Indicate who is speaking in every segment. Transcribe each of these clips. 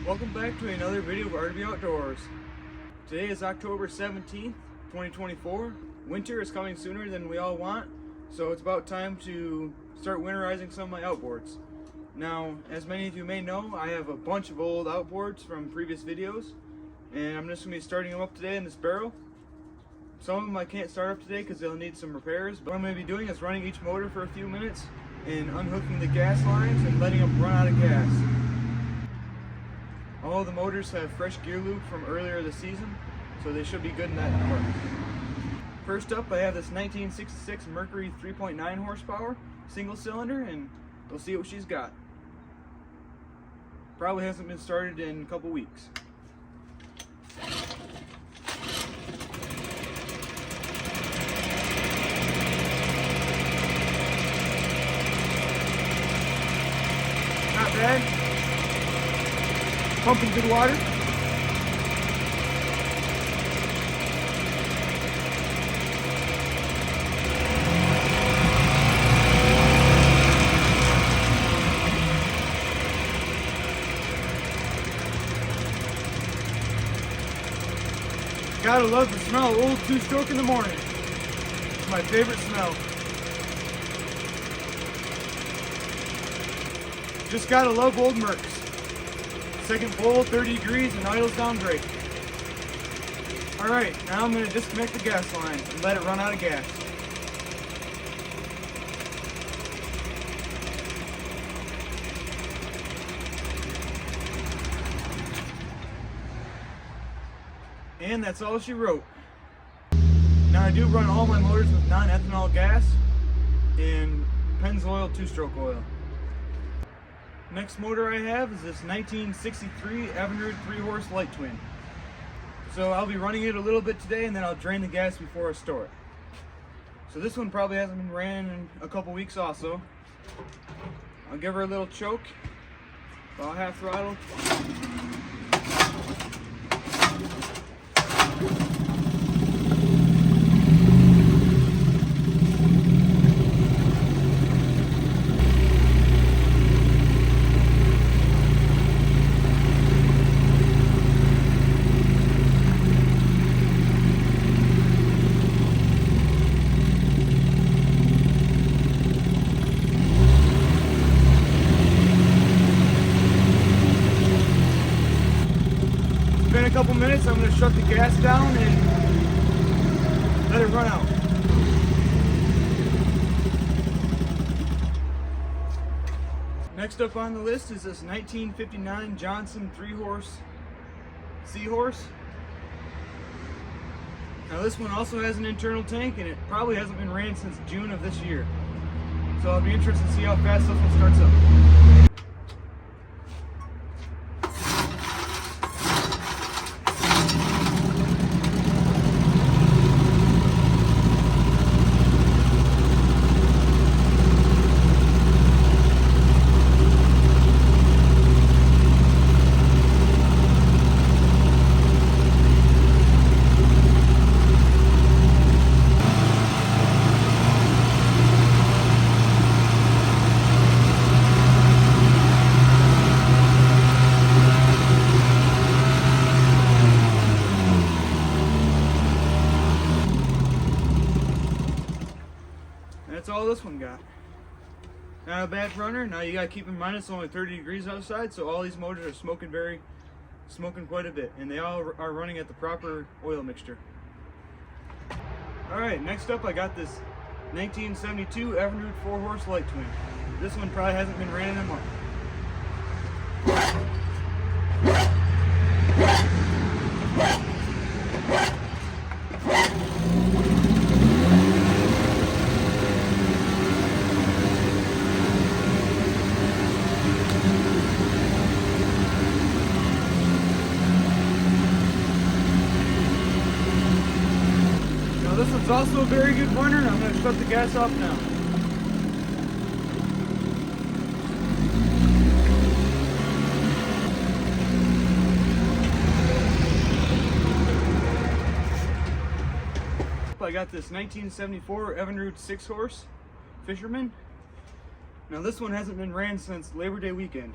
Speaker 1: Welcome back to another video of Art of the Outdoors. Today is October 17th, 2024. Winter is coming sooner than we all want, so it's about time to start winterizing some of my outboards. Now, as many of you may know, I have a bunch of old outboards from previous videos, and I'm just going to be starting them up today in this barrel. Some of them I can't start up today because they'll need some repairs, but what I'm going to be doing is running each motor for a few minutes and unhooking the gas lines and letting them run out of gas. All of the motors have fresh gear lube from earlier this season, so they should be good in that department. First up, I have this 1966 Mercury 3.9 horsepower single cylinder, and we'll see what she's got. Probably hasn't been started in a couple weeks. Not bad. Pumping good water. Gotta love the smell of old two-stroke in the morning. It's my favorite smell. Just gotta love old Mercs. Second bowl, 30 degrees, and idles down great. Alright, now I'm going to disconnect the gas line and let it run out of gas. And that's all she wrote. Now I do run all my motors with non-ethanol gas and Pennzoil 2-stroke oil. Next motor I have is this 1963 Evanrude 3-horse light twin. So I'll be running it a little bit today, and then I'll drain the gas before I store it. So this one probably hasn't been ran in a couple weeks also. I'll give her a little choke, about half throttle. In a couple minutes, I'm going to shut the gas down and let it run out. Next up on the list is this 1959 Johnson 3-horse Seahorse. Now this one also has an internal tank, and it probably hasn't been ran since June of this year. So I'll be interested to see how fast this one starts up. That's all this one got. Not a bad runner. Now you gotta keep in mind it's only 30 degrees outside, so all these motors are smoking quite a bit, and they all are running at the proper oil mixture. Alright, next up I got this 1972 Evanrude 4-horse light twin. This one probably hasn't been ran in a month. This one's also a very good runner, and I'm going to shut the gas off now. I got this 1974 Evanrude 6-horse Fisherman. Now this one hasn't been ran since Labor Day weekend.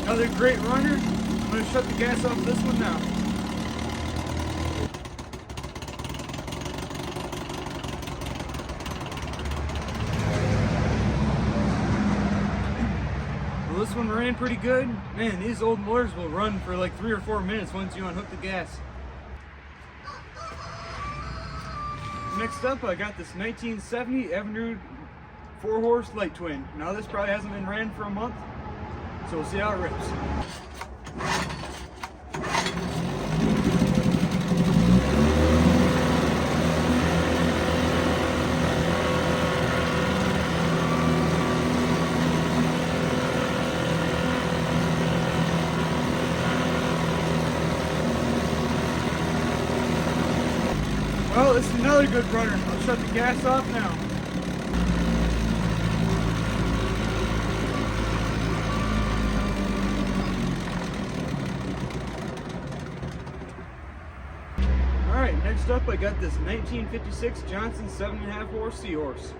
Speaker 1: Another great runner. I'm going to shut the gas off this one now. Well, this one ran pretty good. Man, these old motors will run for like 3 or 4 minutes once you unhook the gas. Next up, I got this 1970 Evanrude 4-horse light twin. Now this probably hasn't been ran for a month, so we'll see how it rips. Well, this is another good runner. I'll shut the gas off now. Alright, next up I got this 1956 Johnson 7.5 horse Seahorse.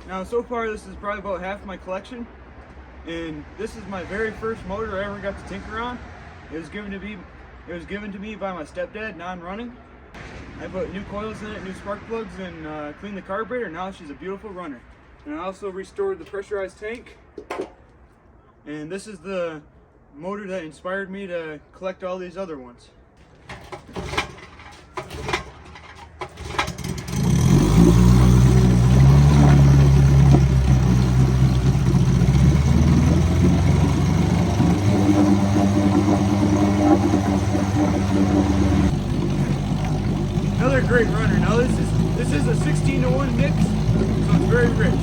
Speaker 1: Now so far this is probably about half my collection, and this is my very first motor I ever got to tinker on. It was given to me by my stepdad, non-running. I put new coils in it, new spark plugs, and cleaned the carburetor. Now she's a beautiful runner. And I also restored the pressurized tank. And this is the motor that inspired me to collect all these other ones. Another great runner. Now this is a 16-to-1 mix, so it's very rich.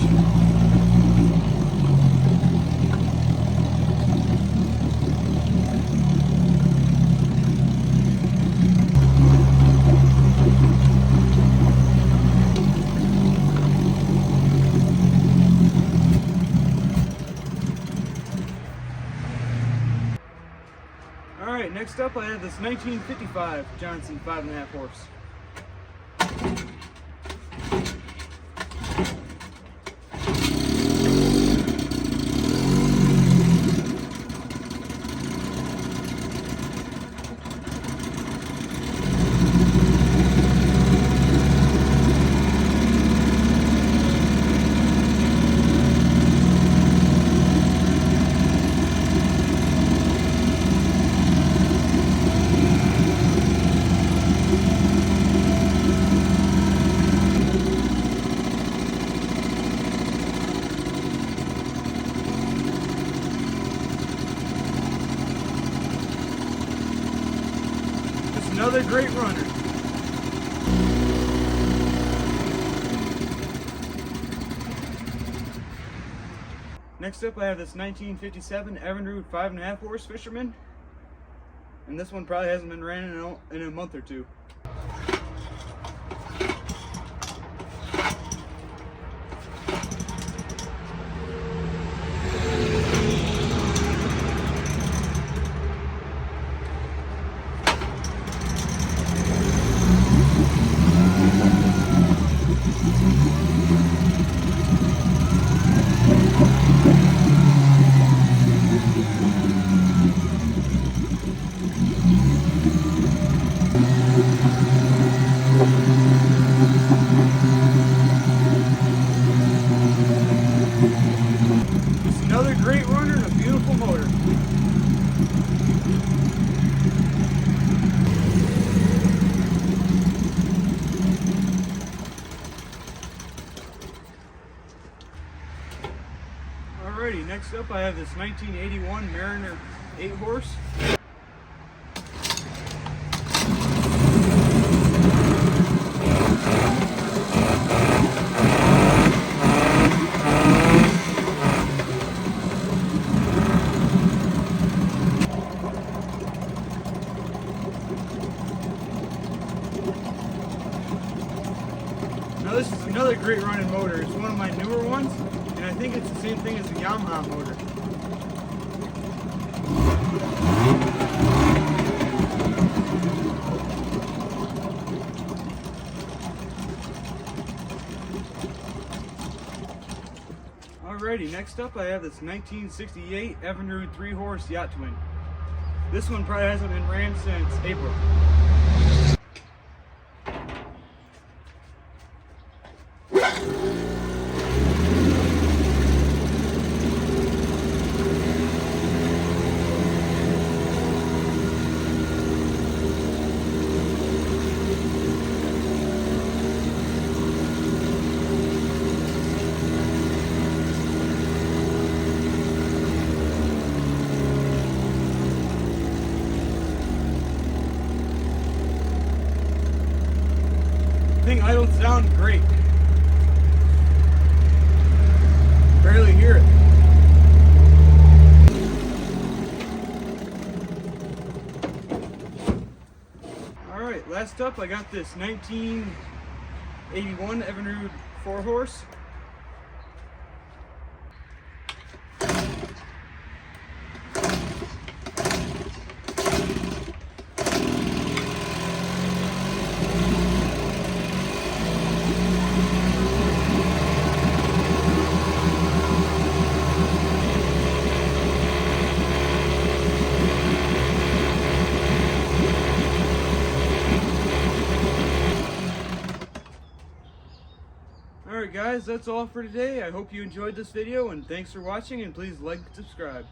Speaker 1: Alright, next up I have this 1955 Johnson 5.5 horse. Another great runner. Next up I have this 1957 Evanrude 5.5 horse Fisherman. And this one probably hasn't been ran in a month or two. It's another great runner and a beautiful motor. Alrighty, next up I have this 1981 Mariner 8-horse. Now this is another great running motor. It's one of my newer ones, and I think it's the same thing as the Yamaha motor. Alrighty, Alrighty, next up I have this 1968 Evanrude 3-horse yacht twin. This one probably hasn't been ran since April. Thing idle sound great. Barely hear it. Alright, last up I got this 1981 Evanrude 4-horse. Alright guys, that's all for today. I hope you enjoyed this video, and thanks for watching, and please like and subscribe.